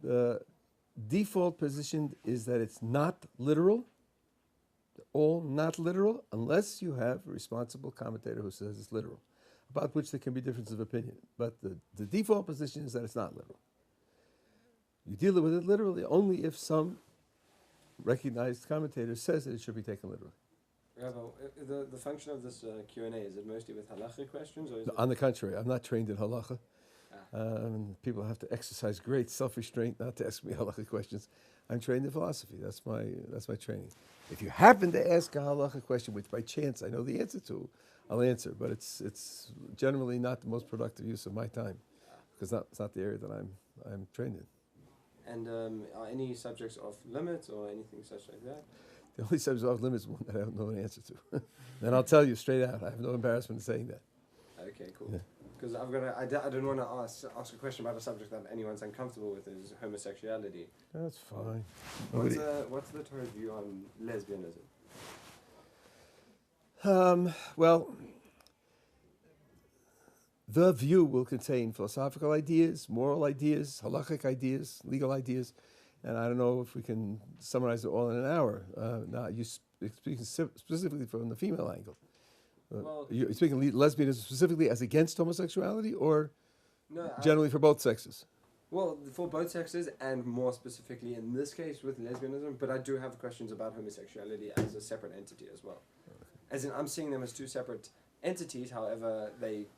The default position is that it's not literal, all not literal, unless you have a responsible commentator who says it's literal, about which there can be differences of opinion. But the default position is that it's not literal. You deal with it literally only if some recognized commentator says that it should be taken literally. Rabbi, the function of this Q&A, is it mostly with halachic questions? Or is On the contrary, I'm not trained in halacha. Ah. People have to exercise great self-restraint not to ask me halacha questions. I'm trained in philosophy. That's my training. If you happen to ask a halacha question, which by chance I know the answer to, I'll answer. But it's generally not the most productive use of my time, because it's not the area that I'm trained in. And are any subjects off limits or anything such like that? The only subject off limits is one that I don't know an answer to. And I'll tell you straight out. I have no embarrassment in saying that. Okay, cool. Because I don't want to ask a question about a subject that anyone's uncomfortable with, is homosexuality. That's fine. What's the Torah's view on lesbianism? Well, the view will contain philosophical ideas, moral ideas, halachic ideas, legal ideas, and I don't know if we can summarize it all in an hour. Now, you speaking specifically from the female angle. You're speaking lesbianism specifically as against homosexuality, or generally for both sexes? Well, for both sexes, and more specifically in this case with lesbianism, but I do have questions about homosexuality as a separate entity as well. As in, I'm seeing them as two separate entities, however,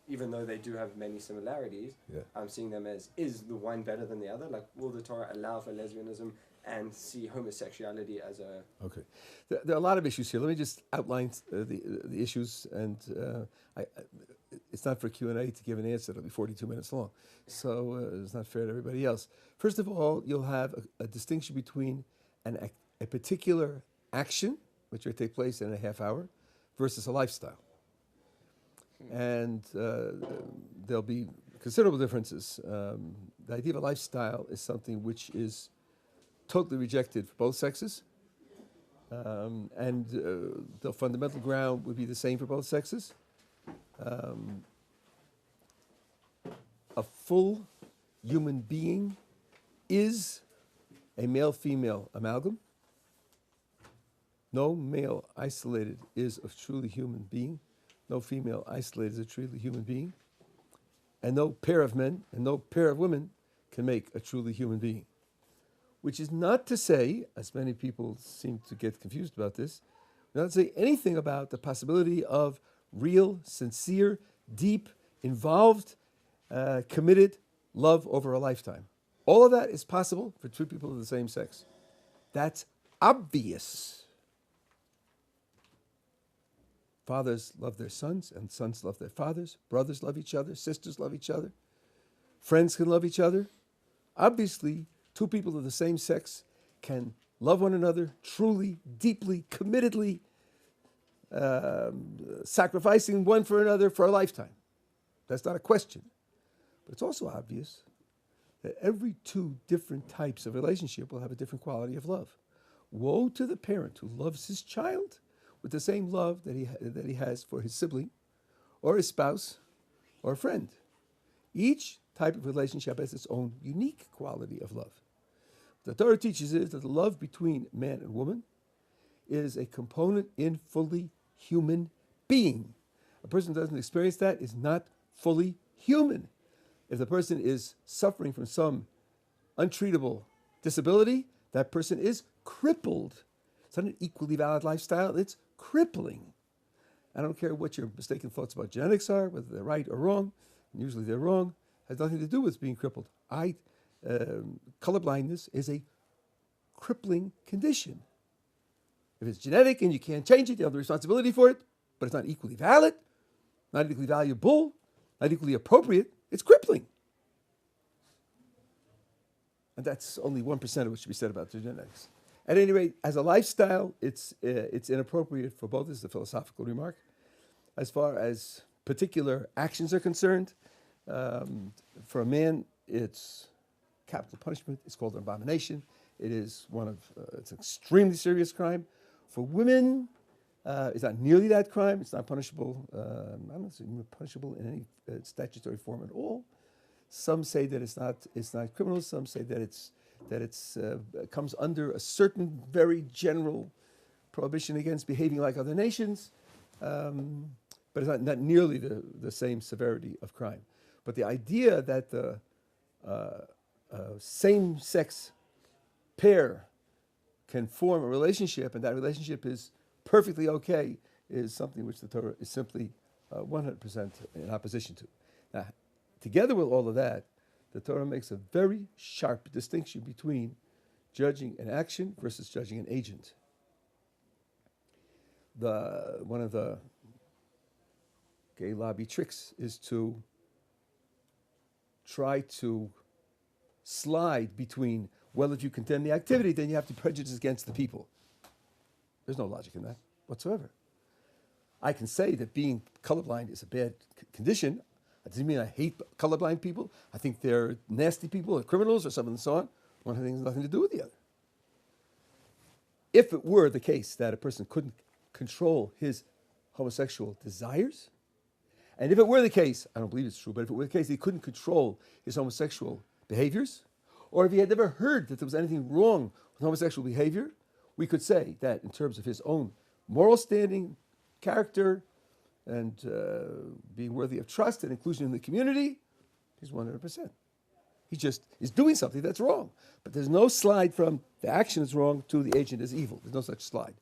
even though they do have many similarities, I'm seeing them as, is the one better than the other? Like, will the Torah allow for lesbianism and see homosexuality as a... Okay. There are a lot of issues here. Let me just outline the issues, and it's not for Q&A to give an answer. It'll be 42 minutes long. So it's not fair to everybody else. First of all, you'll have a distinction between a particular action, which will take place in a half hour, versus a lifestyle. And there'll be considerable differences. The idea of a lifestyle is something which is totally rejected for both sexes. And the fundamental ground would be the same for both sexes. A full human being is a male-female amalgam. No male isolated is a truly human being. No female isolated is a truly human being. And no pair of men and no pair of women can make a truly human being. Which is not to say, as many people seem to get confused about this, not to say anything about the possibility of real, sincere, deep, involved, committed love over a lifetime. All of that is possible for two people of the same sex. That's obvious. Fathers love their sons, and sons love their fathers. Brothers love each other. Sisters love each other. Friends can love each other. Obviously, two people of the same sex can love one another truly, deeply, committedly, sacrificing one for another for a lifetime. That's not a question. But it's also obvious that every two different types of relationship will have a different quality of love. Woe to the parent who loves his child with the same love that he has for his sibling, or his spouse, or a friend. Each type of relationship has its own unique quality of love. The Torah teaches is that the love between man and woman is a component in fully human being. A person who doesn't experience that is not fully human. If the person is suffering from some untreatable disability, that person is crippled. It's not an equally valid lifestyle, it's crippling. I don't care what your mistaken thoughts about genetics are, whether they're right or wrong, and usually they're wrong, it has nothing to do with being crippled. Colorblindness is a crippling condition. If it's genetic and you can't change it, you have the responsibility for it, but it's not equally valid, not equally valuable, not equally appropriate, it's crippling. And that's only 1% of what should be said about the genetics. At any rate, as a lifestyle, it's inappropriate for both. This is a philosophical remark. As far as particular actions are concerned, for a man, it's capital punishment. It's called an abomination. It is it's an extremely serious crime. For women, it's not nearly that crime. It's not punishable. I'm not saying punishable in any statutory form at all. Some say that it's not criminal. Some say that it's that it's comes under a certain very general prohibition against behaving like other nations, but it's not nearly the same severity of crime. But the idea that the same-sex pair can form a relationship and that relationship is perfectly okay is something which the Torah is simply 100% in opposition to. Now, together with all of that, the Torah makes a very sharp distinction between judging an action versus judging an agent. One of the gay lobby tricks is to try to slide between, well, if you condemn the activity, then you have to prejudice against the people. There's no logic in that whatsoever. I can say that being colorblind is a bad condition. That doesn't mean I hate colorblind people. I think they're nasty people or criminals or something and so on. One thing has nothing to do with the other. If it were the case that a person couldn't control his homosexual desires, and if it were the case, I don't believe it's true, but if it were the case he couldn't control his homosexual behaviors, or if he had never heard that there was anything wrong with homosexual behavior, we could say that in terms of his own moral standing, character, and being worthy of trust and inclusion in the community, he's 100%. He just is doing something that's wrong. But there's no slide from the action is wrong to the agent is evil. There's no such slide.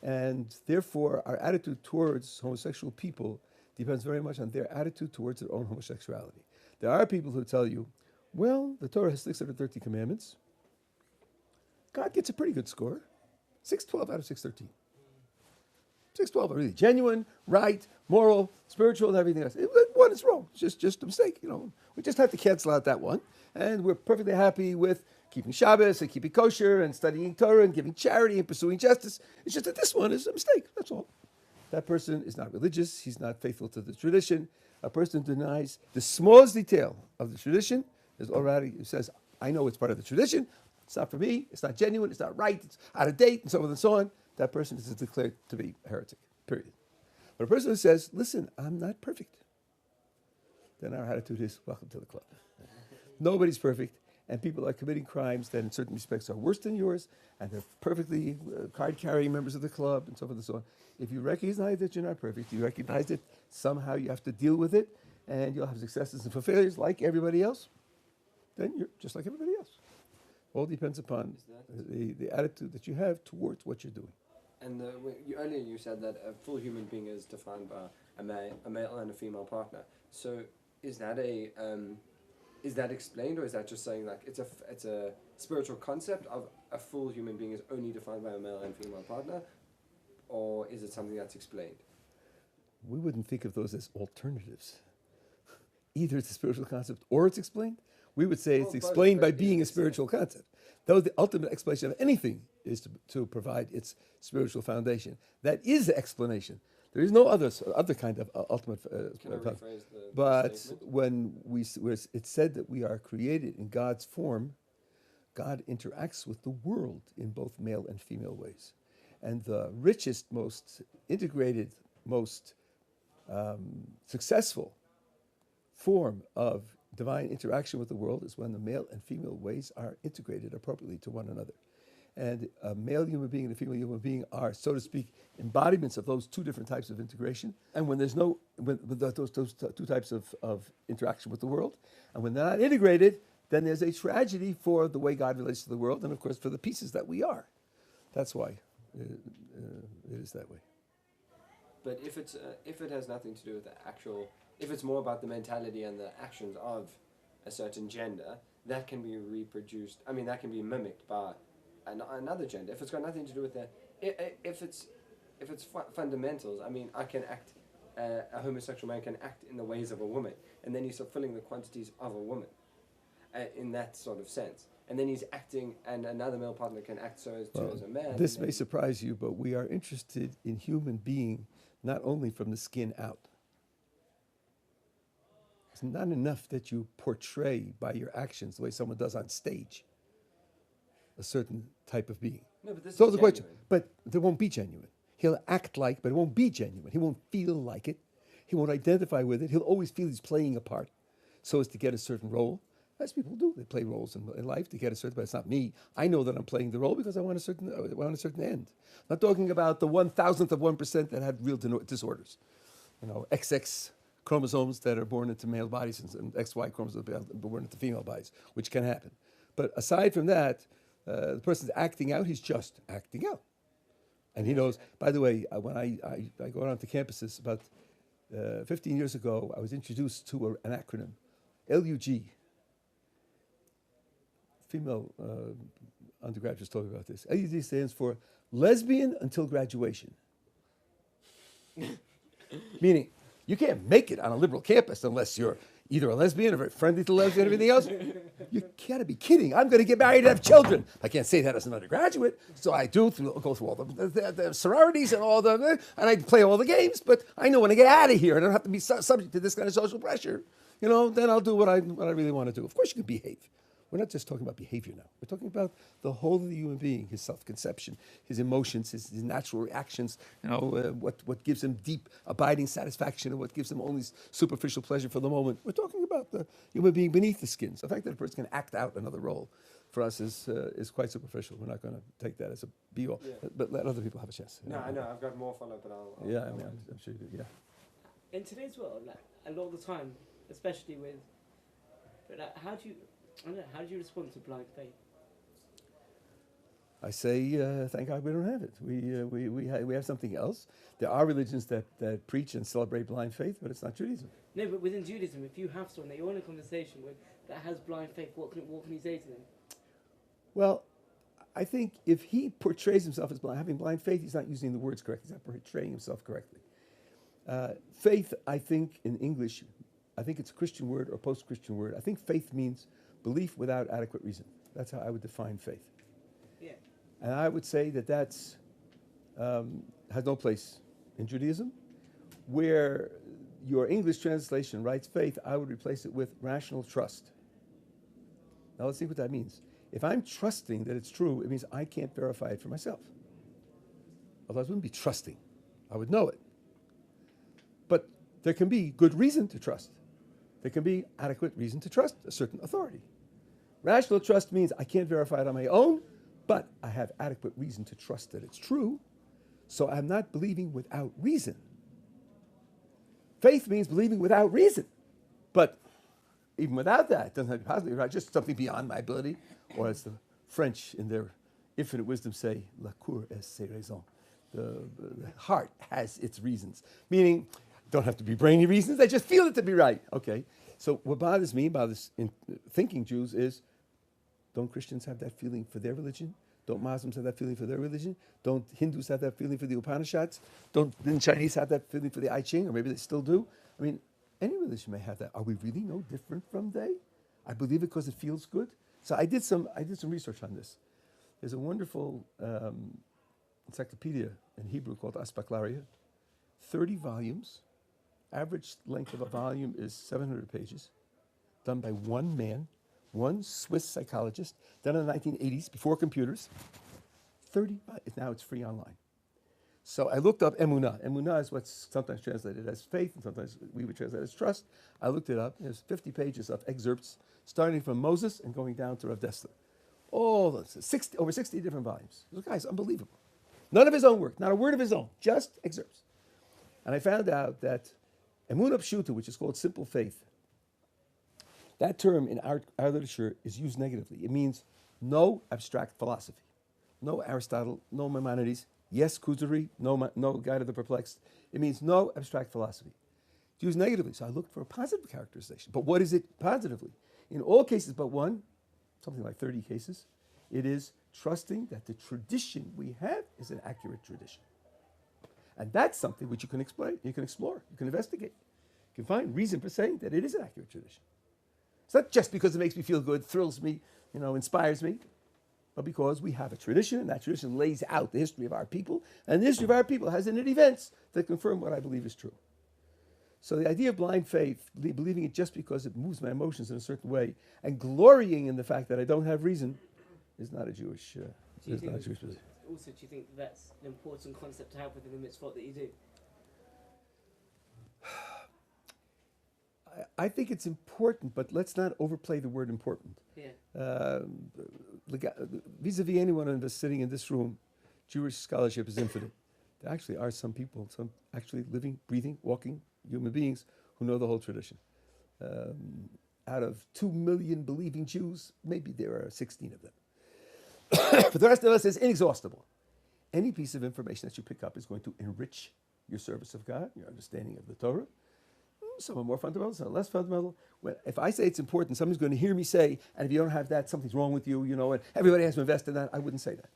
And therefore, our attitude towards homosexual people depends very much on their attitude towards their own homosexuality. There are people who tell you, well, the Torah has 613 commandments. God gets a pretty good score. 612 out of 613. 612 are really genuine, right, moral, spiritual, and everything else. One is wrong. It's just a mistake. We just have to cancel out that one. And we're perfectly happy with keeping Shabbos and keeping kosher and studying Torah and giving charity and pursuing justice. It's just that this one is a mistake. That's all. That person is not religious. He's not faithful to the tradition. A person denies the smallest detail of the tradition is already, it says, I know it's part of the tradition. It's not for me. It's not genuine. It's not right. It's out of date and so on and so on. That person is declared to be a heretic, period. But a person who says, listen, I'm not perfect, then our attitude is, welcome to the club. Nobody's perfect, and people are committing crimes that in certain respects are worse than yours, and they're perfectly card-carrying members of the club, and so forth and so on. If you recognize that you're not perfect, you recognize that somehow you have to deal with it, and you'll have successes and failures like everybody else, then you're just like everybody else. All depends upon the attitude that you have towards what you're doing. And earlier you said that a full human being is defined by a male and a female partner. So is that explained, or is that just saying like it's a spiritual concept of a full human being is only defined by a male and female partner, or is it something that's explained? We wouldn't think of those as alternatives. Either it's a spiritual concept or it's explained. We would say it's explained by being a spiritual concept. Though the ultimate explanation of anything is to provide its spiritual foundation. That is the explanation. There is no other kind of ultimate. Can I rephrase the but statement? when it's said that we are created in God's form, God interacts with the world in both male and female ways. And the richest, most integrated, most successful form of divine interaction with the world is when the male and female ways are integrated appropriately to one another. And a male human being and a female human being are, so to speak, embodiments of those two different types of integration. And when there's when those two types of interaction with the world, and when they're not integrated, then there's a tragedy for the way God relates to the world, and of course for the pieces that we are. That's why it is that way. But if it has nothing to do with the actual, if it's more about the mentality and the actions of a certain gender, that can be reproduced. I mean, that can be mimicked by another gender. If it's got nothing to do with that, if it's fundamentals. I mean, a homosexual man can act in the ways of a woman, and then he's fulfilling the quantities of a woman, in that sort of sense. And then he's acting, and another male partner can act as a man. This may surprise you, but we are interested in human being not only from the skin out. It's not enough that you portray by your actions the way someone does on stage a certain type of being. No, but this So is the question, genuine. but there won't be genuine. He'll act like, but it won't be genuine. He won't feel like it. He won't identify with it. He'll always feel he's playing a part so as to get a certain role. As people do, they play roles in life to get a certain. But it's not me. I know that I'm playing the role because I want a certain end. I'm not talking about the 1,000th of 1% that have real disorders. XX chromosomes that are born into male bodies and XY chromosomes that are born into female bodies, which can happen. But aside from that, the person's acting out. He's just acting out, and he knows. By the way, when I go around to campuses about 15 years ago, I was introduced to an acronym, LUG. Female undergraduates told me about this. LUG stands for lesbian until graduation. Meaning, you can't make it on a liberal campus unless you're either a lesbian or very friendly to lesbians and everything else. You gotta be kidding. I'm gonna get married and have children. I can't say that as an undergraduate, so I do go through all the sororities and and I play all the games, but I know when I get out of here and I don't have to be subject to this kind of social pressure, then I'll do what I really want to do. Of course you can behave. We're not just talking about behavior now. We're talking about the whole of the human being, his self-conception, his emotions, his natural reactions, what gives him deep, abiding satisfaction and what gives him only superficial pleasure for the moment. We're talking about the human being beneath the skin. So the fact that a person can act out another role for us is quite superficial. We're not going to take that as a be-all. Yeah. But let other people have a chance. No, I know. I've got more follow-up, but I'll I'm sure you do, yeah. In today's world, a lot of the time, especially with... how do you respond to blind faith? I say, thank God we don't have it. We have something else. There are religions that preach and celebrate blind faith, but it's not Judaism. No, but within Judaism, if you have someone that you're in a conversation with that has blind faith, what can you say to them? Well, I think if he portrays himself as having blind faith, he's not using the words correctly. He's not portraying himself correctly. Faith, I think, in English, I think it's a Christian word or post-Christian word. I think faith means belief without adequate reason. That's how I would define faith. Yeah. And I would say that's has no place in Judaism. Where your English translation writes faith, I would replace it with rational trust. Now let's see what that means. If I'm trusting that it's true, it means I can't verify it for myself. Otherwise, I wouldn't be trusting. I would know it. But there can be good reason to trust. There can be adequate reason to trust a certain authority. Rational trust means I can't verify it on my own, but I have adequate reason to trust that it's true, so I'm not believing without reason. Faith means believing without reason, but even without that, it doesn't have to be positive, right? Just something beyond my ability, or as the French in their infinite wisdom say, la cour est ses raisons. The heart has its reasons, meaning don't have to be brainy reasons, I just feel it to be right. Okay, so what bothers me about this in thinking Jews is, don't Christians have that feeling for their religion? Don't Muslims have that feeling for their religion? Don't Hindus have that feeling for the Upanishads? Didn't Chinese have that feeling for the I Ching? Or maybe they still do? I mean, any religion may have that. Are we really no different from they? I believe it because it feels good. So I did some research on this. There's a wonderful encyclopedia in Hebrew called Aspaklaria, 30 volumes. Average length of a volume is 700 pages, done by one man, one Swiss psychologist, done in the 1980s, before computers. 30, now it's free online. So I looked up emunah. Emunah is what's sometimes translated as faith, and sometimes we would translate as trust. I looked it up. There's 50 pages of excerpts, starting from Moses and going down to Rav Dessler. Over 60 different volumes. This guy's unbelievable. None of his own work, not a word of his own, just excerpts. And I found out that emunah pshuta, which is called simple faith, that term in our literature is used negatively. It means no abstract philosophy. No Aristotle, no Maimonides, yes Kuzari, no Guide of the Perplexed. It means no abstract philosophy. It's used negatively, so I looked for a positive characterization. But what is it positively? In all cases but one, something like 30 cases, it is trusting that the tradition we have is an accurate tradition. And that's something which you can explain, you can explore, you can investigate. You can find reason for saying that it is an accurate tradition. It's not just because it makes me feel good, thrills me, inspires me, but because we have a tradition, and that tradition lays out the history of our people, and the history of our people has in it events that confirm what I believe is true. So the idea of blind faith, believing it just because it moves my emotions in a certain way, and glorying in the fact that I don't have reason, is not a Jewish position. Also, do you think that's an important concept to have within the mitzvot that you do? I think it's important, but let's not overplay the word important. Yeah. Vis-a-vis anyone of us sitting in this room, Jewish scholarship is infinite. There actually are some people, some actually living, breathing, walking human beings who know the whole tradition. Out of 2 million believing Jews, maybe there are 16 of them. For the rest of us, it's inexhaustible. Any piece of information that you pick up is going to enrich your service of God, your understanding of the Torah. Some are more fundamental, some are less fundamental. If I say it's important, somebody's going to hear me say, and if you don't have that, something's wrong with you, and everybody has to invest in that. I wouldn't say that.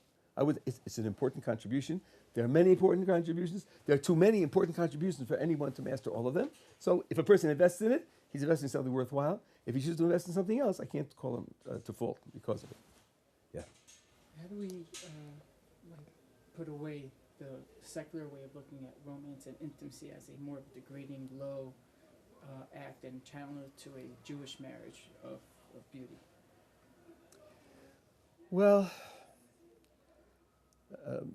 It's an important contribution. There are many important contributions. There are too many important contributions for anyone to master all of them. So if a person invests in it, he's investing in something worthwhile. If he chooses to invest in something else, I can't call him to fault because of it. Yeah. How do we put away the secular way of looking at romance and intimacy as a more degrading, low act and channel it to a Jewish marriage of beauty? Well,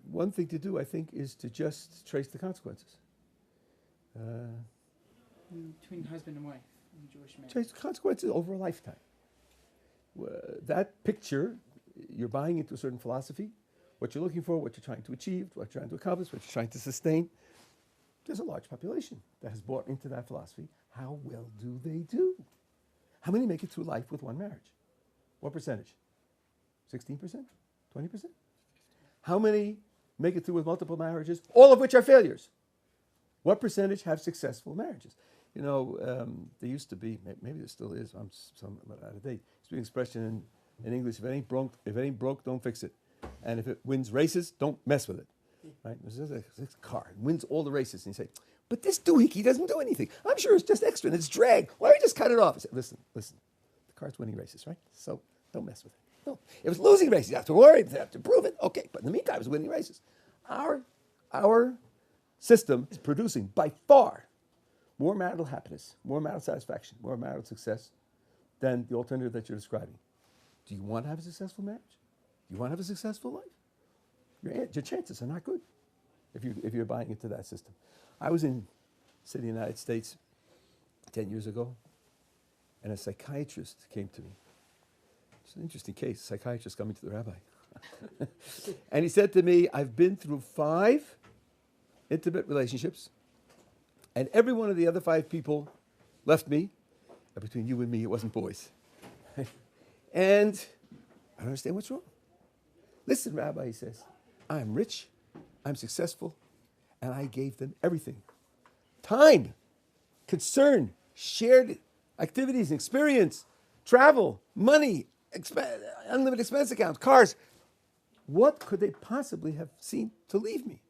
one thing to do, I think, is to just trace the consequences. Between husband and wife in Jewish marriage. Trace the consequences over a lifetime. That picture, you're buying into a certain philosophy, what you're looking for, what you're trying to achieve, what you're trying to accomplish, what you're trying to sustain. There's a large population that has bought into that philosophy. How well do they do? How many make it through life with one marriage? What percentage? 16%? 20%? How many make it through with multiple marriages, all of which are failures? What percentage have successful marriages? There used to be, maybe there still is, I'm somewhat out of date, speaking expression in English, if it ain't broke, don't fix it. And if it wins races, don't mess with it. Right? This car wins all the races, and you say, but this doohickey doesn't do anything. I'm sure it's just extra and it's drag. Why don't we just cut it off? I say, listen, the car's winning races, right? So don't mess with it. No, if it's losing races, you have to worry, you have to prove it. Okay, but in the meantime, it's winning races. Our system is producing by far more marital happiness, more marital satisfaction, more marital success than the alternative that you're describing. Do you want to have a successful marriage? Do you want to have a successful life? Your chances are not good if you're buying into that system. I was in the city of the United States 10 years ago, and a psychiatrist came to me. It's an interesting case, a psychiatrist coming to the rabbi. And he said to me, I've been through 5 intimate relationships, and every one of the other 5 people left me. Between you and me, it wasn't boys. And I don't understand what's wrong. Listen, Rabbi, he says, I'm rich, I'm successful, and I gave them everything. Time, concern, shared activities and experience, travel, money, unlimited expense accounts, cars. What could they possibly have seen to leave me?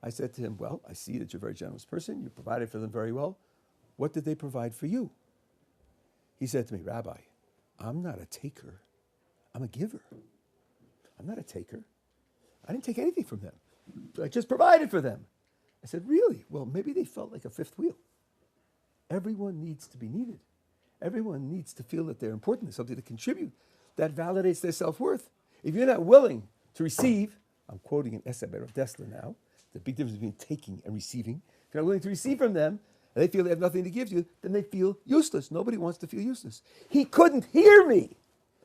I said to him, well, I see that you're a very generous person. You provided for them very well. What did they provide for you? He said to me, Rabbi, I'm not a taker. I'm a giver. I'm not a taker. I didn't take anything from them. I just provided for them. I said, really? Well, maybe they felt like a fifth wheel. Everyone needs to be needed. Everyone needs to feel that they're important. There's something to contribute. That validates their self-worth. If you're not willing to receive, I'm quoting an essay by Rav Dessler now, the big difference between taking and receiving. If you're not willing to receive from them, and they feel they have nothing to give you, then they feel useless. Nobody wants to feel useless. He couldn't hear me.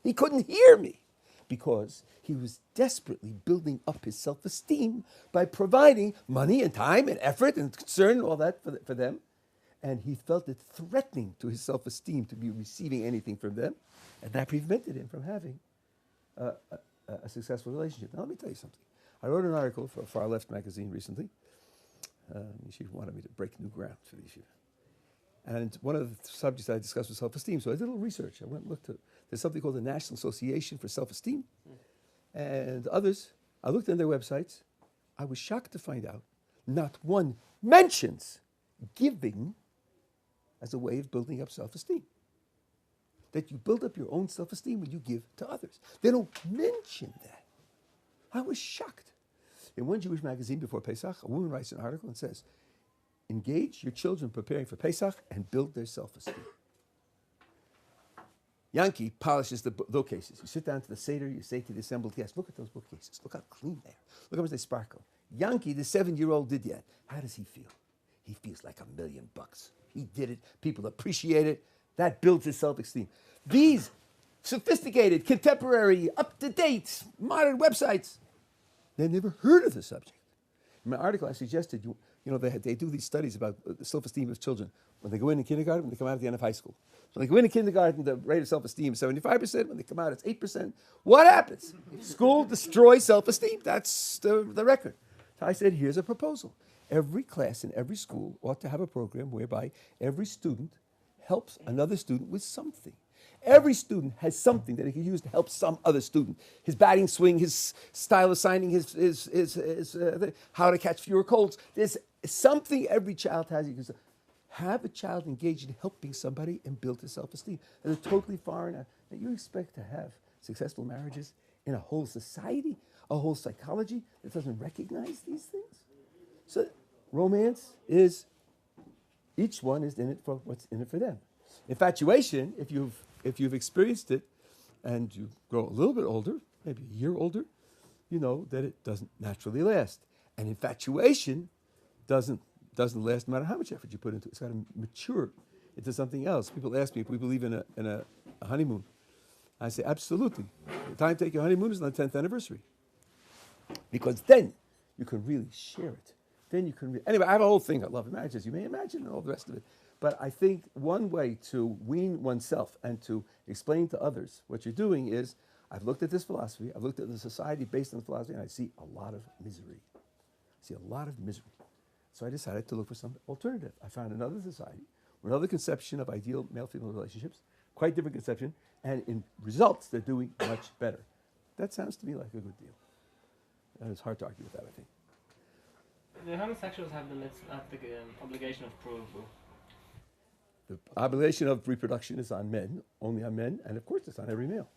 He couldn't hear me because he was desperately building up his self-esteem by providing money and time and effort and concern and all that for them. And he felt it threatening to his self-esteem to be receiving anything from them. And that prevented him from having a successful relationship. Now, let me tell you something. I wrote an article for a Far Left magazine recently. She wanted me to break new ground for the issue. And one of the subjects I discussed was self-esteem. So I did a little research. I went and looked at, there's something called the National Association for Self-Esteem. And others, I looked on their websites. I was shocked to find out not one mentions giving as a way of building up self-esteem. That you build up your own self-esteem when you give to others. They don't mention that. I was shocked. In one Jewish magazine before Pesach, a woman writes an article and says, engage your children preparing for Pesach and build their self-esteem. Yankee polishes the bookcases. You sit down to the Seder, you say to the assembled guests, look at those bookcases. Look how clean they are. Look how much they sparkle. Yankee, the 7-year-old, did that. How does he feel? He feels like $1 million. He did it. People appreciate it. That builds his self-esteem. These sophisticated, contemporary, up-to-date, modern websites, they never heard of the subject. In my article, I suggested, they do these studies about the self-esteem of children when they go in kindergarten, when they come out at the end of high school. So when they go in kindergarten, the rate of self-esteem is 75%. When they come out, it's 8%. What happens? School destroys self-esteem. That's the record. So I said, here's a proposal. Every class in every school ought to have a program whereby every student helps another student with something. Every student has something that he can use to help some other student. His batting swing, his style of signing, his how to catch fewer colds. There's something every child has. You can have a child engaged in helping somebody and build his self-esteem. That's totally foreign. That you expect to have successful marriages in a whole society, a whole psychology that doesn't recognize these things. So romance is, each one is in it for what's in it for them. Infatuation, if you've experienced it and you grow a little bit older, maybe a year older, you know that it doesn't naturally last. And infatuation doesn't last no matter how much effort you put into it. It's got to mature into something else. People ask me if we believe in a honeymoon. I say, absolutely. The time to take your honeymoon is on the 10th anniversary. Because then you can really share it. Then you can anyway, I have a whole thing on love and marriage, as you may imagine, and all the rest of it. But I think one way to wean oneself and to explain to others what you're doing is, I've looked at this philosophy, I've looked at the society based on the philosophy, and I see a lot of misery. So I decided to look for some alternative. I found another society, another conception of ideal male-female relationships, quite different conception, and in results, they're doing much better. That sounds to me like a good deal. And it's hard to argue with that, I think. The homosexuals have the obligation of approval. The obligation of reproduction is on men, only on men, and of course it's on every male.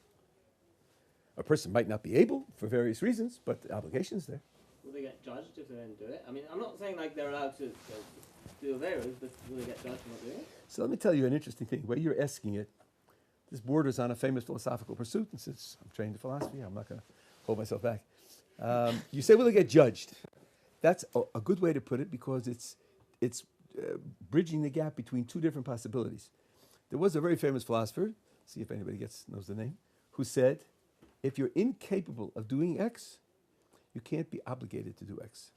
A person might not be able for various reasons, but the obligation is there. Will they get judged if they don't do it? I mean, I'm not saying like they're allowed to do various, but will they get judged for not doing it? So let me tell you an interesting thing. The way you're asking it, this borders on a famous philosophical pursuit, and since I'm trained in philosophy, I'm not going to hold myself back. You say, will they get judged? That's a good way to put it because it's bridging the gap between two different possibilities. There was a very famous philosopher, see if anybody knows the name, who said, if you're incapable of doing X, you can't be obligated to do X.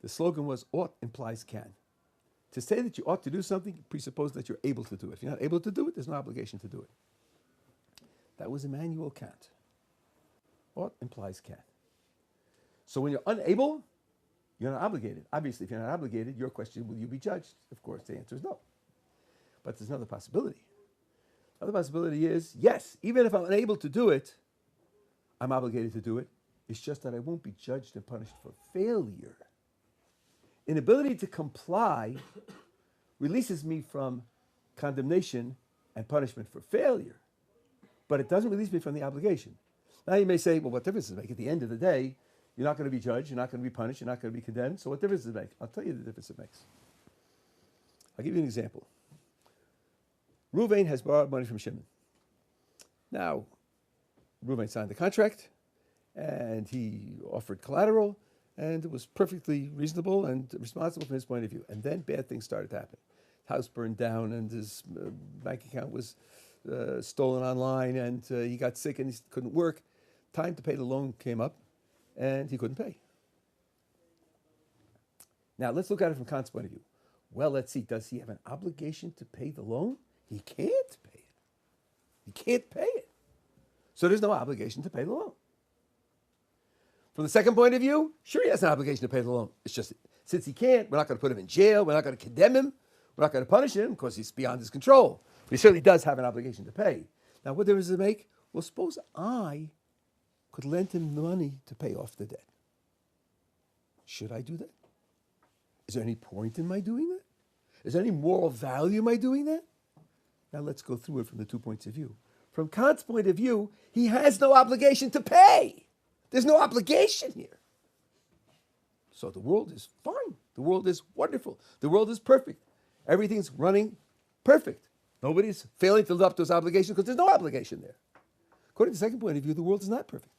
The slogan was, ought implies can. To say that you ought to do something presupposes that you're able to do it. If you're not able to do it, there's no obligation to do it. That was Immanuel Kant. Ought implies can. So when you're unable, you're not obligated. Obviously, if you're not obligated, your question, will you be judged? Of course, the answer is no. But there's another possibility. Another possibility is, yes, even if I'm unable to do it, I'm obligated to do it. It's just that I won't be judged and punished for failure. Inability to comply releases me from condemnation and punishment for failure, but it doesn't release me from the obligation. Now you may say, well, what difference does it make? At the end of the day, you're not going to be judged, you're not going to be punished, you're not going to be condemned, so what difference does it make? I'll tell you the difference it makes. I'll give you an example. Reuven has borrowed money from Shimon. Now, Reuven signed the contract, and he offered collateral, and it was perfectly reasonable and responsible from his point of view. And then bad things started to happen. His house burned down, and his bank account was stolen online, and he got sick and he couldn't work. Time to pay the loan came up, and he couldn't pay. Now, let's look at it from Kant's point of view. Well, let's see. Does he have an obligation to pay the loan? He can't pay it. He can't pay it. So there's no obligation to pay the loan. From the second point of view, sure, he has an obligation to pay the loan. It's just, since he can't, we're not going to put him in jail. We're not going to condemn him. We're not going to punish him because he's beyond his control. But he certainly does have an obligation to pay. Now, what difference does it make? Well, suppose I could lend him the money to pay off the debt. Should I do that? Is there any point in my doing that? Is there any moral value in my doing that? Now let's go through it from the 2 points of view. From Kant's point of view, he has no obligation to pay. There's no obligation here. So the world is fine. The world is wonderful. The world is perfect. Everything's running perfect. Nobody's failing to live up to his obligation because there's no obligation there. According to the second point of view, the world is not perfect.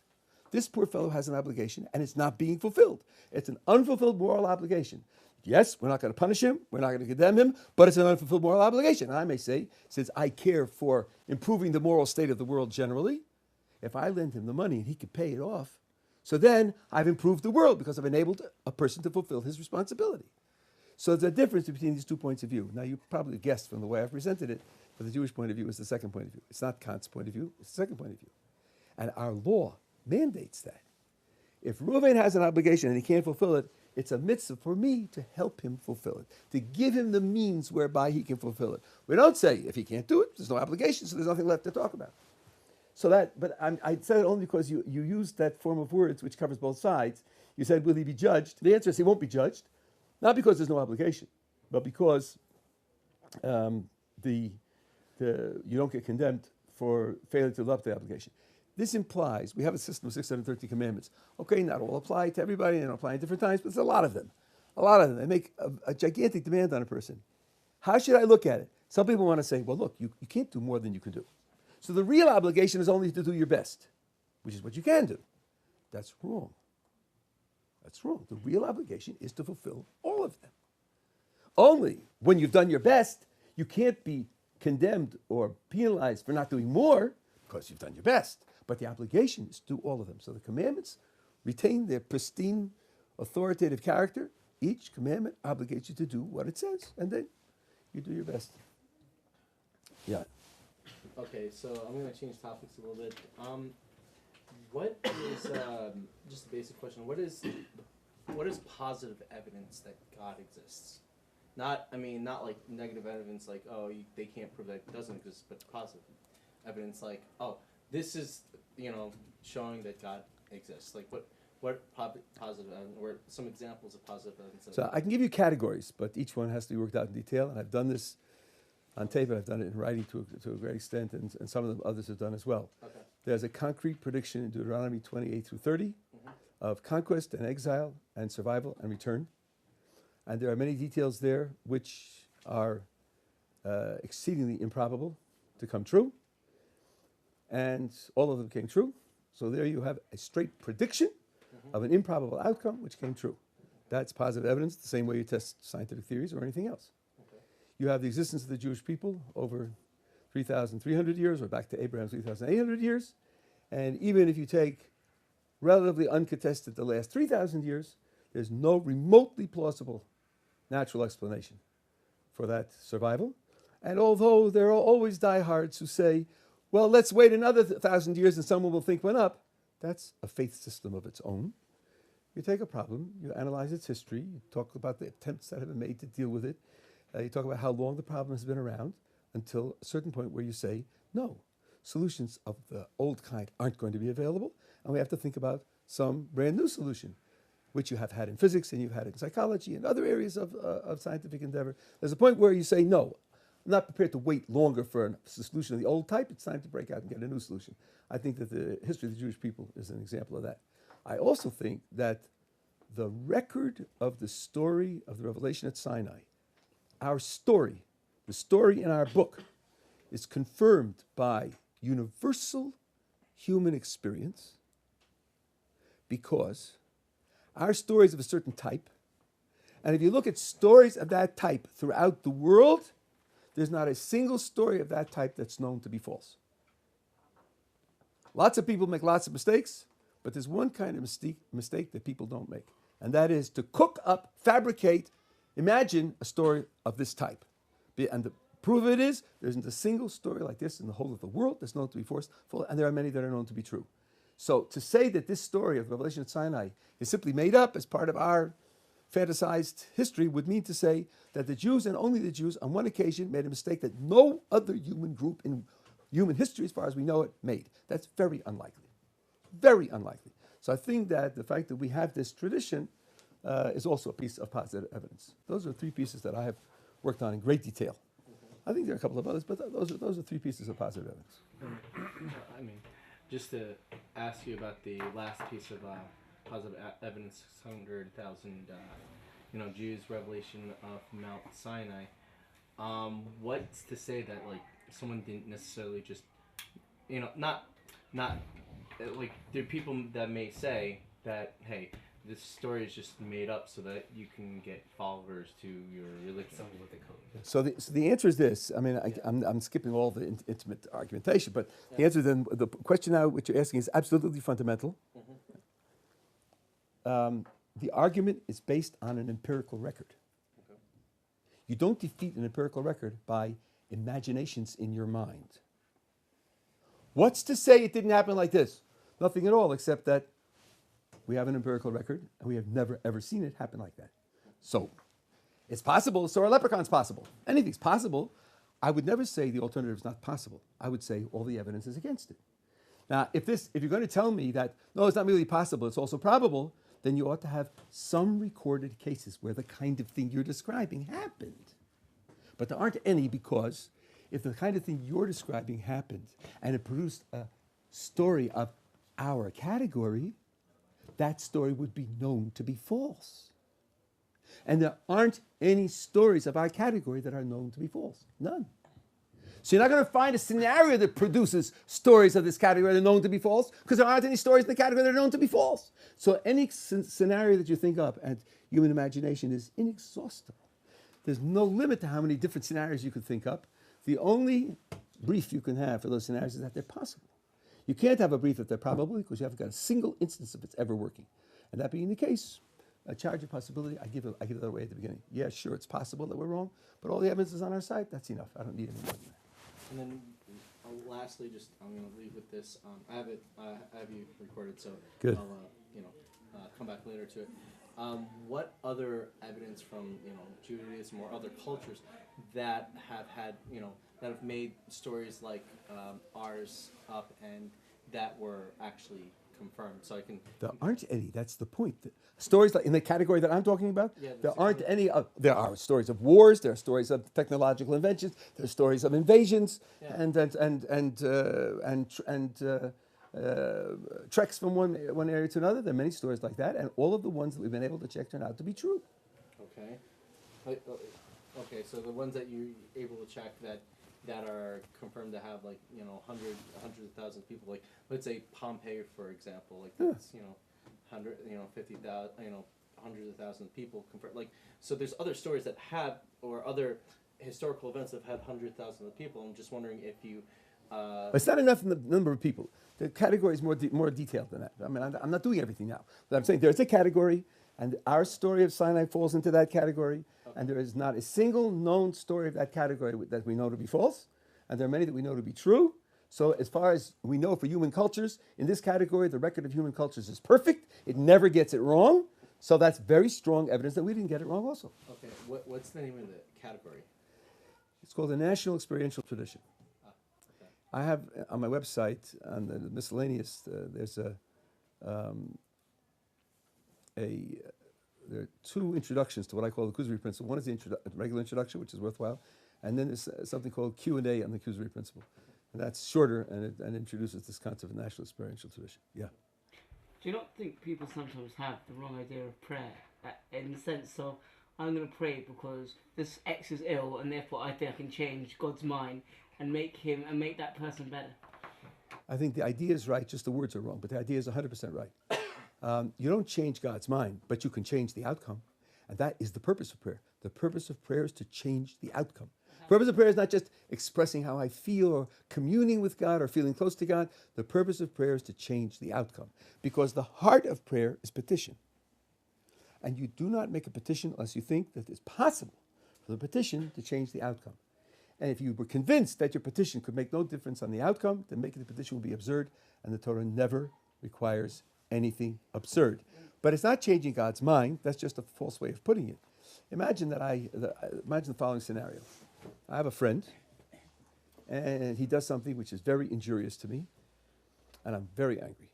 This poor fellow has an obligation, and it's not being fulfilled. It's an unfulfilled moral obligation. Yes, we're not going to punish him, we're not going to condemn him, but it's an unfulfilled moral obligation. And I may say, since I care for improving the moral state of the world generally, if I lend him the money and he can pay it off, so then I've improved the world because I've enabled a person to fulfill his responsibility. So there's a difference between these 2 points of view. Now, you probably guessed from the way I've presented it that the Jewish point of view is the second point of view. It's not Kant's point of view, it's the second point of view. And our law mandates that. If Reuven has an obligation and he can't fulfill it, it's a mitzvah for me to help him fulfill it, to give him the means whereby he can fulfill it. We don't say if he can't do it, there's no obligation, so there's nothing left to talk about. So that, but I said it only because you used that form of words which covers both sides. You said, will he be judged? The answer is he won't be judged, not because there's no obligation, but because you don't get condemned for failing to live up to the obligation. This implies we have a system of 613 commandments. Okay, not all apply to everybody, and they don't apply at different times, but there's a lot of them. A lot of them. They make a gigantic demand on a person. How should I look at it? Some people want to say, well, look, you can't do more than you can do. So the real obligation is only to do your best, which is what you can do. That's wrong. That's wrong. The real obligation is to fulfill all of them. Only when you've done your best, you can't be condemned or penalized for not doing more because you've done your best. But the obligation is to do all of them. So the commandments retain their pristine, authoritative character. Each commandment obligates you to do what it says, and then you do your best. Yeah. Okay, so I'm going to change topics a little bit. What is just a basic question? What is positive evidence that God exists? Not like negative evidence, like they can't prove that it doesn't exist, but positive evidence, like this is showing that God exists. Like what positive evidence, or some examples of positive evidence? So I can give you categories, but each one has to be worked out in detail, and I've done this on tape, and I've done it in writing to a great extent, and some of them others have done as well. Okay. There's a concrete prediction in Deuteronomy 28 through 30 of conquest and exile and survival and return. And there are many details there which are exceedingly improbable to come true. And all of them came true. So there you have a straight prediction of an improbable outcome which came true. That's positive evidence, the same way you test scientific theories or anything else. Okay. You have the existence of the Jewish people over 3,300 years, or back to Abraham 3,800 years. And even if you take relatively uncontested the last 3,000 years, there's no remotely plausible natural explanation for that survival. And although there are always diehards who say, well, let's wait another 1,000 years and someone will think one up, that's a faith system of its own. You take a problem, you analyze its history, you talk about the attempts that have been made to deal with it, you talk about how long the problem has been around, until a certain point where you say, no, solutions of the old kind aren't going to be available, and we have to think about some brand new solution, which you have had in physics and you've had in psychology and other areas of scientific endeavor. There's a point where you say, no, I'm not prepared to wait longer for a solution of the old type. It's time to break out and get a new solution. I think that the history of the Jewish people is an example of that. I also think that the record of the story of the revelation at Sinai, our story, the story in our book, is confirmed by universal human experience, because our stories of a certain type, and if you look at stories of that type throughout the world, there's not a single story of that type that's known to be false. Lots of people make lots of mistakes, but there's one kind of mistake that people don't make, and that is to cook up, fabricate, imagine a story of this type. And the proof of it is, there isn't a single story like this in the whole of the world that's known to be false, and there are many that are known to be true. So to say that this story of Revelation at Sinai is simply made up as part of our fantasized history would mean to say that the Jews, and only the Jews, on one occasion made a mistake that no other human group in human history, as far as we know it, made. That's very unlikely. Very unlikely. So I think that the fact that we have this tradition is also a piece of positive evidence. Those are three pieces that I have worked on in great detail. I think there are a couple of others, but those are three pieces of positive evidence. I mean, just to ask you about the last piece of positive evidence, 600,000, Jews' revelation of Mount Sinai. What's to say that like someone didn't necessarily just, not like there are people that may say that, hey, this story is just made up so that you can get followers to your religion. Some of what they call it. So the answer is this. I mean, I'm skipping all the intimate argumentation, but the answer then, the question now which you're asking is absolutely fundamental. The argument is based on an empirical record. Okay. You don't defeat an empirical record by imaginations in your mind. What's to say it didn't happen like this? Nothing at all, except that we have an empirical record, and we have never, ever seen it happen like that. So, it's possible, so are leprechauns possible. Anything's possible. I would never say the alternative is not possible. I would say all the evidence is against it. Now, if you're going to tell me that, no, it's not really possible, it's also probable, then you ought to have some recorded cases where the kind of thing you're describing happened. But there aren't any, because if the kind of thing you're describing happened and it produced a story of our category, that story would be known to be false. And there aren't any stories of our category that are known to be false. None. So you're not going to find a scenario that produces stories of this category that are known to be false, because there aren't any stories in the category that are known to be false. So any scenario that you think up, and human imagination is inexhaustible. There's no limit to how many different scenarios you could think up. The only brief you can have for those scenarios is that they're possible. You can't have a brief that they're probable, because you haven't got a single instance of it's ever working. And that being the case, a charge of possibility, I give it that away at the beginning. Yeah, sure, it's possible that we're wrong, but all the evidence is on our side. That's enough. I don't need any more than that. And then, lastly, just I'm going to leave with this. I have you recorded, so Good. I'll come back later to it. What other evidence from Judaism or other cultures that have had that have made stories like ours up and that were actually confirmed? So I can. There aren't any. That's the point. Stories like in the category that I'm talking about, there aren't any. There are stories of wars. There are stories of technological inventions. There are stories of invasions and treks from one area to another. There are many stories like that, and all of the ones that we've been able to check turn out to be true. Okay. Okay. So the ones that you're able to check that are confirmed to have hundreds of thousands of people, like let's say Pompeii, for example, like that's 50,000, hundreds of thousands of people confirmed. Like, so there's other stories that have, or other historical events that have had hundreds of thousands of people. I'm just wondering if you. It's not enough in the number of people. The category is more detailed than that. I mean, I'm not doing everything now. But I'm saying there's a category, and our story of Sinai falls into that category, and there is not a single known story of that category that we know to be false, and there are many that we know to be true. So as far as we know for human cultures, in this category, the record of human cultures is perfect. It never gets it wrong. So that's very strong evidence that we didn't get it wrong also. Okay, what's the name of the category? It's called the National Experiential Tradition. I have on my website, on the miscellaneous, there are two introductions to what I call the Kuzari principle. One is the regular introduction, which is worthwhile, and then there's something called Q&A on the Kuzari principle. And that's shorter, and it introduces this concept of national experiential tradition. Yeah. Do you not think people sometimes have the wrong idea of prayer, in the sense of, I'm going to pray because this X is ill, and therefore I think I can change God's mind and make that person better? I think the idea is right, just the words are wrong, but the idea is 100% right. You don't change God's mind, but you can change the outcome. And that is the purpose of prayer. The purpose of prayer is to change the outcome. The purpose of prayer is not just expressing how I feel or communing with God or feeling close to God. The purpose of prayer is to change the outcome. Because the heart of prayer is petition. And you do not make a petition unless you think that it's possible for the petition to change the outcome. And if you were convinced that your petition could make no difference on the outcome, then making the petition would be absurd, and the Torah never requires anything absurd. But it's not changing God's mind. That's just a false way of putting it. Imagine imagine the following scenario. I have a friend, and he does something which is very injurious to me, and I'm very angry.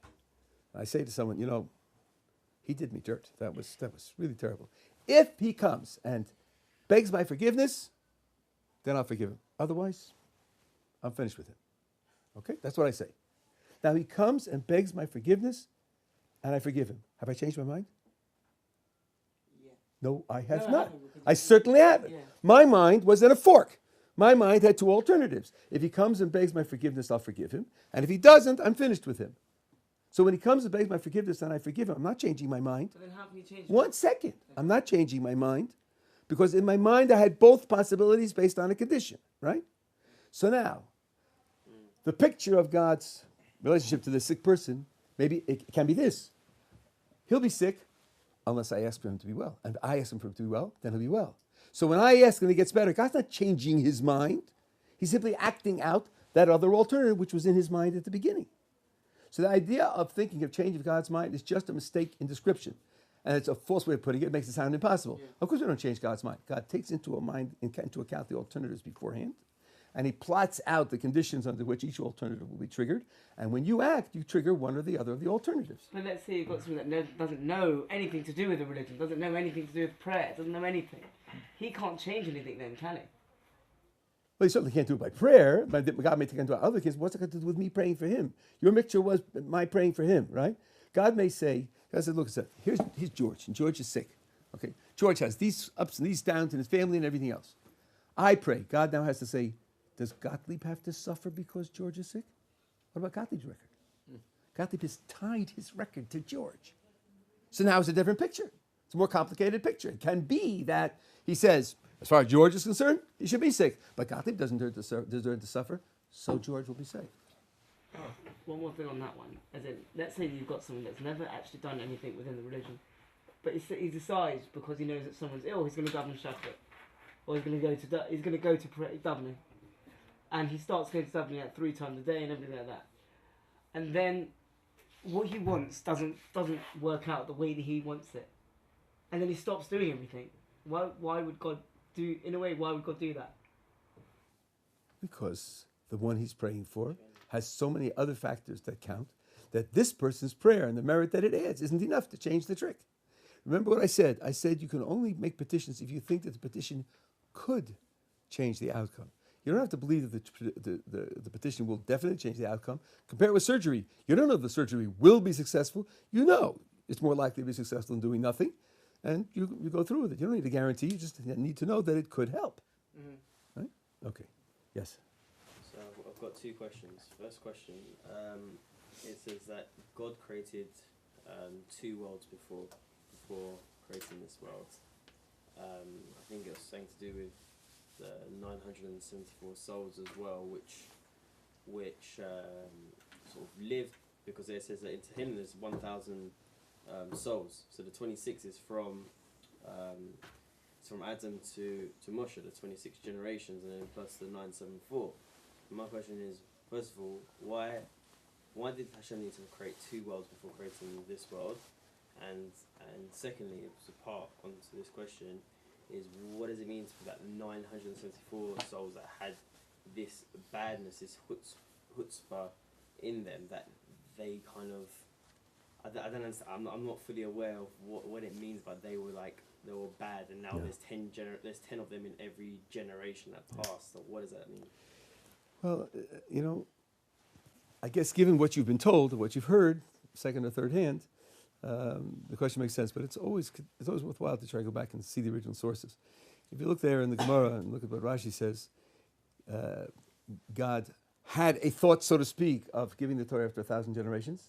I say to someone, he did me dirt. That was really terrible. If he comes and begs my forgiveness, then I'll forgive him. Otherwise, I'm finished with him. Okay? That's what I say. Now he comes and begs my forgiveness, and I forgive him. Have I changed my mind? Yeah. No, I have No, I not. haven't, because I certainly haven't. Yeah. My mind was in a fork. My mind had two alternatives. If he comes and begs my forgiveness, I'll forgive him. And if he doesn't, I'm finished with him. So when he comes and begs my forgiveness and I forgive him, I'm not changing my mind. But then how can you change it? 1 second. I'm not changing my mind because in my mind I had both possibilities based on a condition, right? So now, the picture of God's relationship to the sick person, maybe it can be this. He'll be sick unless I ask for him to be well. And I ask him for him to be well, then he'll be well. So when I ask him he gets better, God's not changing his mind. He's simply acting out that other alternative which was in his mind at the beginning. So the idea of thinking of change of God's mind is just a mistake in description. And it's a false way of putting it. It makes it sound impossible. Yeah. Of course we don't change God's mind. God takes into account the alternatives beforehand. And he plots out the conditions under which each alternative will be triggered. And when you act, you trigger one or the other of the alternatives. But let's say you've got someone that doesn't know anything to do with the religion, doesn't know anything to do with prayer, doesn't know anything. He can't change anything then, can he? Well, he certainly can't do it by prayer, but God may take it into other cases. What's it got to do with me praying for him? Your mixture was my praying for him, right? God may say, God said, look, here's George, and George is sick. Okay, George has these ups and these downs in his family and everything else. I pray. God now has to say, does Gottlieb have to suffer because George is sick? What about Gottlieb's record? Gottlieb has tied his record to George. So now it's a different picture. It's a more complicated picture. It can be that he says, as far as George is concerned, he should be sick. But Gottlieb doesn't deserve to suffer, so George will be saved. One more thing on that one. As in, let's say you've got someone that's never actually done anything within the religion, but he decides because he knows that someone's ill, he's going to daven Shachrit, or he's going to go to davening, and he starts going to davening at 3 times a day and everything like that, and then what he wants doesn't work out the way that he wants it, and then he stops doing everything. Why would God do? In a way, why would God do that? Because the one he's praying for has so many other factors that count, that this person's prayer and the merit that it adds isn't enough to change the trick. Remember what I said? I said you can only make petitions if you think that the petition could change the outcome. You don't have to believe that the petition will definitely change the outcome. Compare it with surgery. You don't know if the surgery will be successful. You know it's more likely to be successful than doing nothing, and you go through with it. You don't need a guarantee. You just need to know that it could help. Mm-hmm. Right? Okay. Yes. So I've got 2 questions. First question, it says that God created 2 worlds before creating this world. I think it was something to do with the 974 souls as well, which sort of lived, because it says that into him there's 1,000 souls. So the 26 is from Adam to Moshe, the 26 generations, and then plus the 974. My question is, first of all, why did Hashem need to create 2 worlds before creating this world? And secondly, it's a part onto this question, is what does it mean for that 974 souls that had this badness, this chutzpah in them, that they kind of, I don't understand, I'm not fully aware of what it means, but they were bad, and now there's 10 of them in every generation that passed. So what does that mean? Well, I guess given what you've been told, or what you've heard, second or third hand, the question makes sense. But it's always worthwhile to try to go back and see the original sources. If you look there in the Gemara and look at what Rashi says, God had a thought, so to speak, of giving the Torah after 1,000 generations.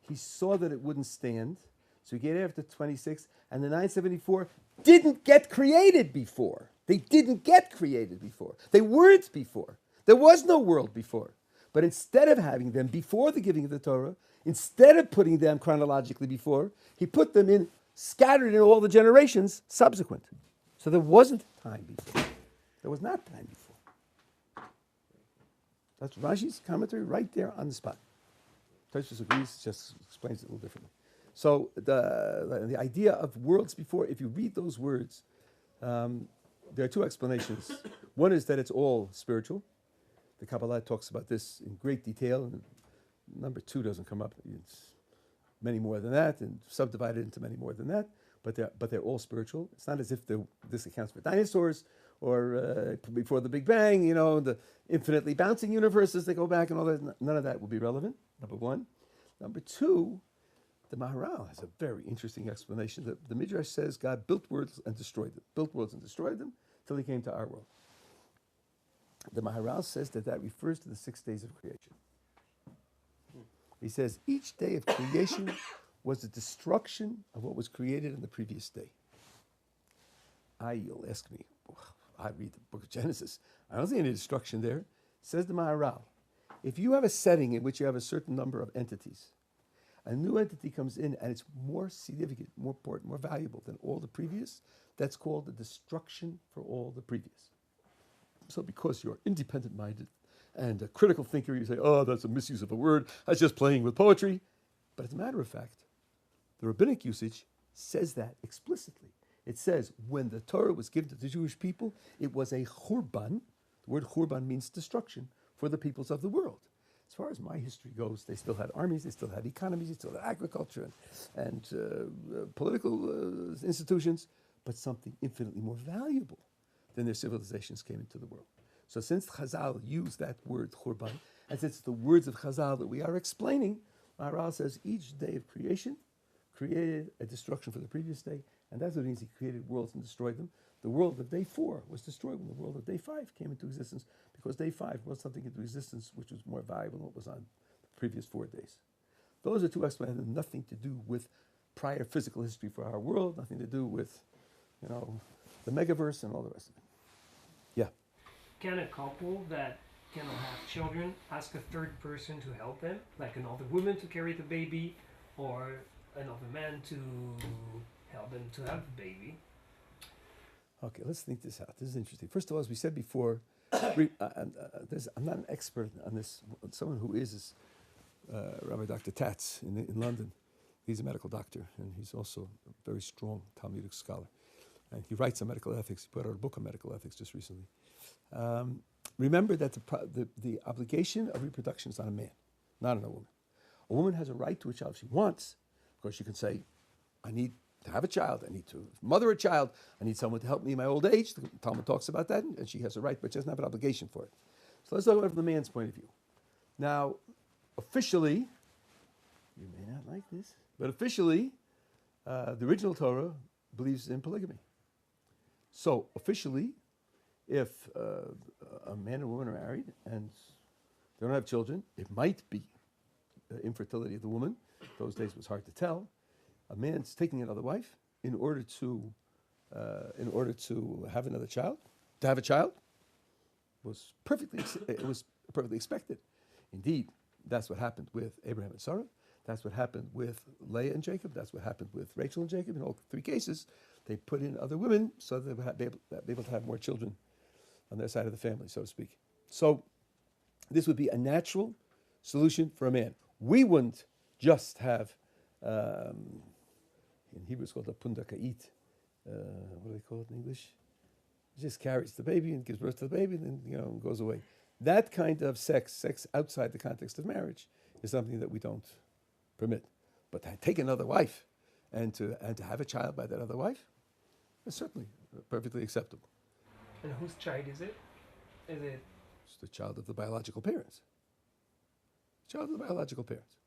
He saw that it wouldn't stand, so he gave it after 26, and the 974 didn't get created before. They didn't get created before. They weren't before. There was no world before. But instead of having them before the giving of the Torah, instead of putting them chronologically before, he put them scattered in all the generations subsequent. So there wasn't time before. There was not time before. That's Rashi's commentary right there on the spot. Tosfos agrees, just explains it a little differently. So the idea of worlds before, if you read those words, there are 2 explanations. One is that it's all spiritual. The Kabbalah talks about this in great detail, and number 2 doesn't come up. It's many more than that, and subdivided into many more than that. But they're all spiritual. It's not as if this accounts for dinosaurs or before the Big Bang. The infinitely bouncing universes that go back and all that. None of that will be relevant. Number 1. Number 2, the Maharal has a very interesting explanation. The Midrash says God built worlds and destroyed them, till he came to our world. The Maharal says that refers to the 6 days of creation. He says, each day of creation was the destruction of what was created in the previous day. You'll ask me, I read the book of Genesis. I don't see any destruction there. Says the Maharal, if you have a setting in which you have a certain number of entities, a new entity comes in and it's more significant, more important, more valuable than all the previous, that's called the destruction for all the previous. So because you're independent-minded and a critical thinker, you say, oh, that's a misuse of a word, that's just playing with poetry. But as a matter of fact, the rabbinic usage says that explicitly. It says, when the Torah was given to the Jewish people, it was a churban. The word churban means destruction for the peoples of the world. As far as my history goes, they still had armies, they still had economies, they still had agriculture and political institutions, but something infinitely more valuable than their civilizations came into the world. So since Chazal used that word churban, and since it's the words of Chazal that we are explaining, Maharal says each day of creation created a destruction for the previous day, and that's what it means. He created worlds and destroyed them. The world of day 4 was destroyed when the world of day 5 came into existence, because day 5 brought something into existence which was more valuable than what was on the previous 4 days. Those are two explanations, nothing to do with prior physical history for our world, nothing to do with, the megaverse and all the rest of it. Yeah. Can a couple that cannot have children ask a third person to help them, like another woman to carry the baby, or another man to help them to have the baby? Okay, let's think this out. This is interesting. First of all, as we said before, I'm not an expert on this. Someone who is Rabbi Dr. Tatz in London. He's a medical doctor, and he's also a very strong Talmudic scholar. And he writes on medical ethics. He put out a book on medical ethics just recently. Remember that the obligation of reproduction is on a man, not on a woman. A woman has a right to a child if she wants. Of course, she can say, I need to have a child, I need to mother a child, I need someone to help me in my old age. The Talmud talks about that, and she has a right, but she doesn't have an obligation for it. So let's talk about it from the man's point of view. Now, officially, you may not like this, but officially, the original Torah believes in polygamy. So officially, if a man and a woman are married and they don't have children, it might be infertility of the woman. Those days it was hard to tell. A man's taking another wife in order to have another child. To have a child was perfectly expected. Indeed, that's what happened with Abraham and Sarah. That's what happened with Leah and Jacob. That's what happened with Rachel and Jacob. In all 3 cases, they put in other women so that they would be able to have more children on their side of the family, so to speak. So this would be a natural solution for a man. We wouldn't just have, in Hebrew it's called a pundakait. What do they call it in English? It just carries the baby and gives birth to the baby and then goes away. That kind of sex outside the context of marriage, is something that we don't permit. But to take another wife and to have a child by that other wife is certainly perfectly acceptable. And whose child is it? Is it? It's the child of the biological parents. Child of the biological parents.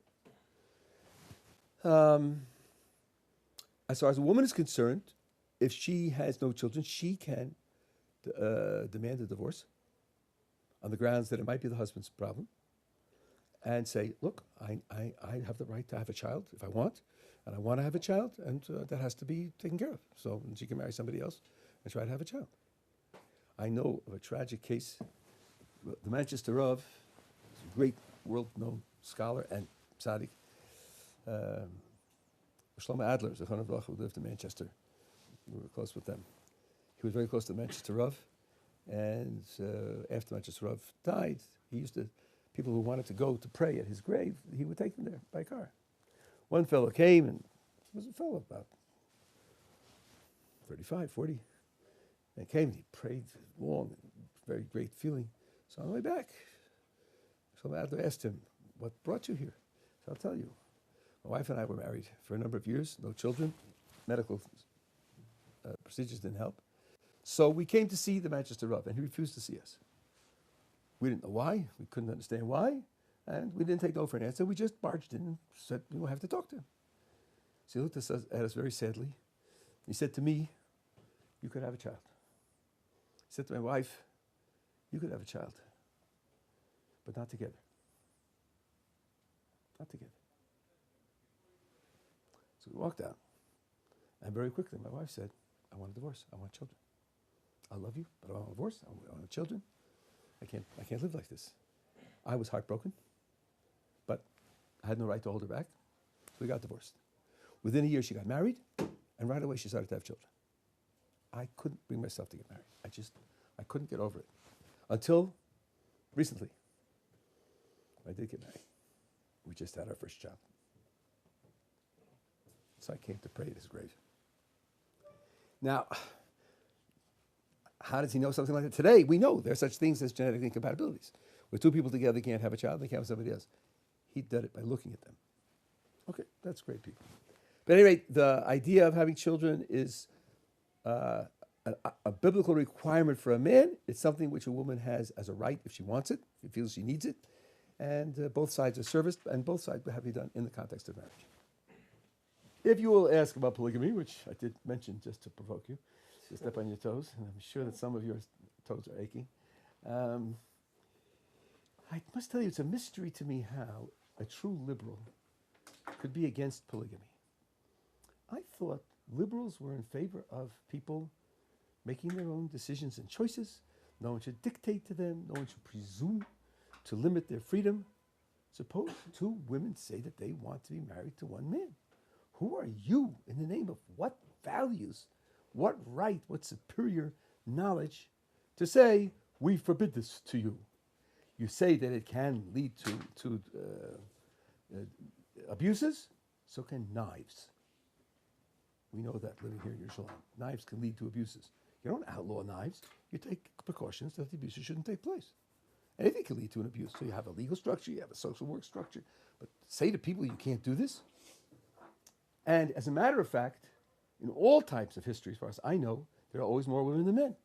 As far as a woman is concerned, if she has no children, she can demand a divorce on the grounds that it might be the husband's problem, and say, look, I have the right to have a child if I want, and I want to have a child, and that has to be taken care of. So she can marry somebody else and try to have a child. I know of a tragic case. The Manchester Rav, a great world-known scholar and tzaddik, Shlomo Adler, Zechron Baruch, who lived in Manchester. We were close with them. He was very close to the Manchester Rav, and after Manchester Rav died, people who wanted to go to pray at his grave, he would take them there by car. One fellow came, and it was a fellow about 35, 40, and came and he prayed long, very great feeling. So on the way back, Shlomo Adler asked him, what brought you here? So I'll tell you. My wife and I were married for a number of years, no children, medical procedures didn't help. So we came to see the Manchester Rav, and he refused to see us. We didn't know why, we couldn't understand why, and we didn't take no for an answer. We just barged in and said, we will have to talk to him. So he looked at us very sadly. He said to me, you could have a child. He said to my wife, you could have a child, but not together. not together. So we walked out, and very quickly my wife said, I want a divorce. I want children. I love you, but I want a divorce. I want children. I can't live like this. I was heartbroken, but I had no right to hold her back. So we got divorced. Within a year, she got married, and right away she started to have children. I couldn't bring myself to get married. I couldn't get over it. Until recently, I did get married. We just had our first child. So I came to pray at his grave. Now, how does he know something like that? Today, we know there are such things as genetic incompatibilities. Where two people together can't have a child, they can't have somebody else. He did it by looking at them. Okay, that's great, people. But anyway, the idea of having children is a biblical requirement for a man. It's something which a woman has as a right if she wants it, if she feels she needs it. And both sides are serviced, and both sides will have to be done in the context of marriage. If you will ask about polygamy, which I did mention just to provoke you, to step on your toes, and I'm sure that some of your toes are aching. I must tell you, it's a mystery to me how a true liberal could be against polygamy. I thought liberals were in favor of people making their own decisions and choices. No one should dictate to them. No one should presume to limit their freedom. Suppose two women say that they want to be married to one man. Who are you, in the name of what values, what right, what superior knowledge, to say, we forbid this to you? You say that it can lead to abuses, so can knives. We know that living here in Yerushalayim. Knives can lead to abuses. You don't outlaw knives. You take precautions that the abuses shouldn't take place. Anything can lead to an abuse. So you have a legal structure, you have a social work structure. But say to people you can't do this. And as a matter of fact, in all types of history, as far as I know, there are always more women than men.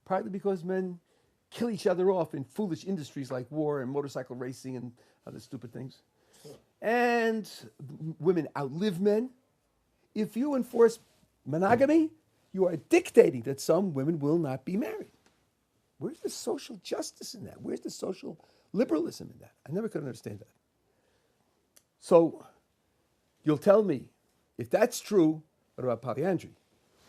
Partly because men kill each other off in foolish industries like war and motorcycle racing and other stupid things. And women outlive men. If you enforce monogamy, you are dictating that some women will not be married. Where's the social justice in that? Where's the social liberalism in that? I never could understand that. So you'll tell me, if that's true, what about polyandry?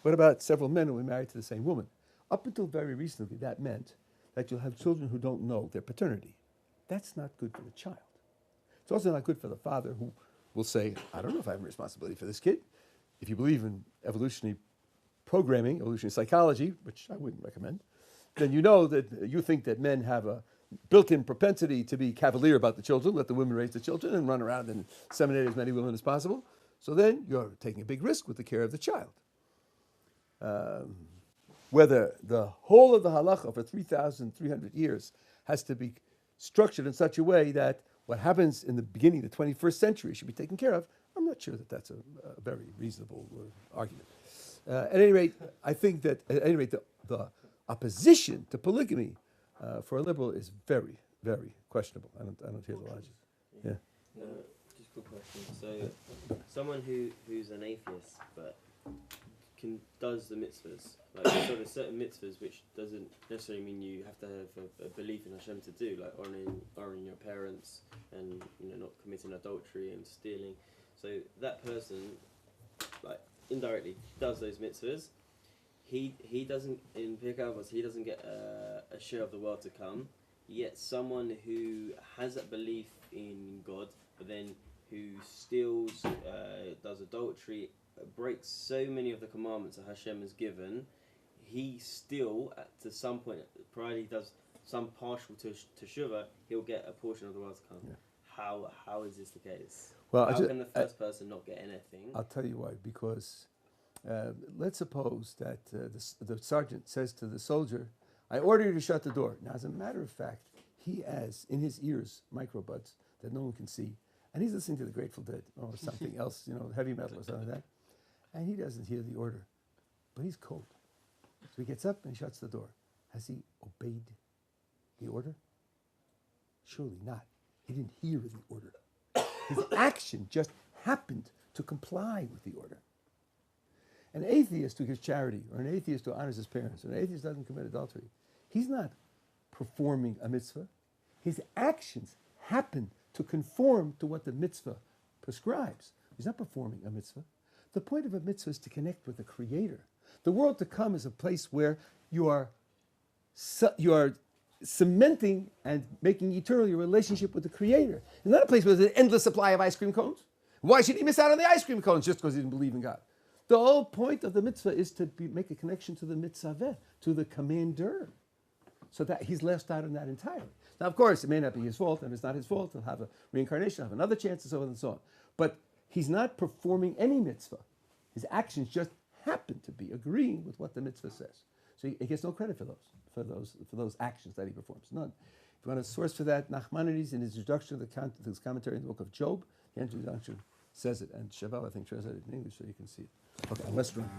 What about several men who were married to the same woman? Up until very recently, that meant that you'll have children who don't know their paternity. That's not good for the child. It's also not good for the father, who will say, I don't know if I have a responsibility for this kid. If you believe in evolutionary programming, evolutionary psychology, which I wouldn't recommend, then you know that you think that men have a built-in propensity to be cavalier about the children, let the women raise the children and run around and inseminate as many women as possible. So then you're taking a big risk with the care of the child. Whether the whole of the halacha for 3,300 years has to be structured in such a way that what happens in the beginning of the 21st century should be taken care of, I'm not sure that that's a very reasonable argument. At any rate, I think that the opposition to polygamy for a liberal is very, very questionable. I don't hear the logic. Yeah. Just a quick question. So, someone who's an atheist but does the mitzvahs, like so there's certain mitzvahs which doesn't necessarily mean you have to have a belief in Hashem to do, like honoring your parents and not committing adultery and stealing. So that person, like indirectly, does those mitzvahs. He doesn't, in Pirkei Avos, he doesn't get a share of the world to come. Yet someone who has that belief in God, but then who steals, does adultery, breaks so many of the commandments that Hashem has given, he still, to some point, provided he does some partial teshuvah, he'll get a portion of the world to come. Yeah. How is this the case? Well, how can the first person not get anything? I'll tell you why. Because let's suppose that the sergeant says to the soldier, I order you to shut the door. Now, as a matter of fact, he has in his ears microbuds that no one can see. And he's listening to the Grateful Dead or something else, heavy metal or something like that. And he doesn't hear the order. But he's cold. So he gets up and he shuts the door. Has he obeyed the order? Surely not. He didn't hear the order. His action just happened to comply with the order. An atheist who gives charity, or an atheist who honors his parents, or an atheist who doesn't commit adultery, he's not performing a mitzvah. His actions happen to conform to what the mitzvah prescribes. He's not performing a mitzvah. The point of a mitzvah is to connect with the Creator. The world to come is a place where you are cementing and making eternal your relationship with the Creator. It's not a place where there's an endless supply of ice cream cones. Why should he miss out on the ice cream cones just because he didn't believe in God? The whole point of the mitzvah is to make a connection to the mitzvah, to the commander, so that he's left out on that entirely. Now, of course, it may not be his fault, and if it's not his fault, he'll have a reincarnation, have another chance, and so on and so on. But he's not performing any mitzvah. His actions just happen to be agreeing with what the mitzvah says. So he gets no credit for those actions that he performs. None. If you want a source for that, Nachmanides, in his introduction to his commentary in the book of Job, the introduction says it, and Cheval, I think, translated it in English so you can see it. Okay, let's run.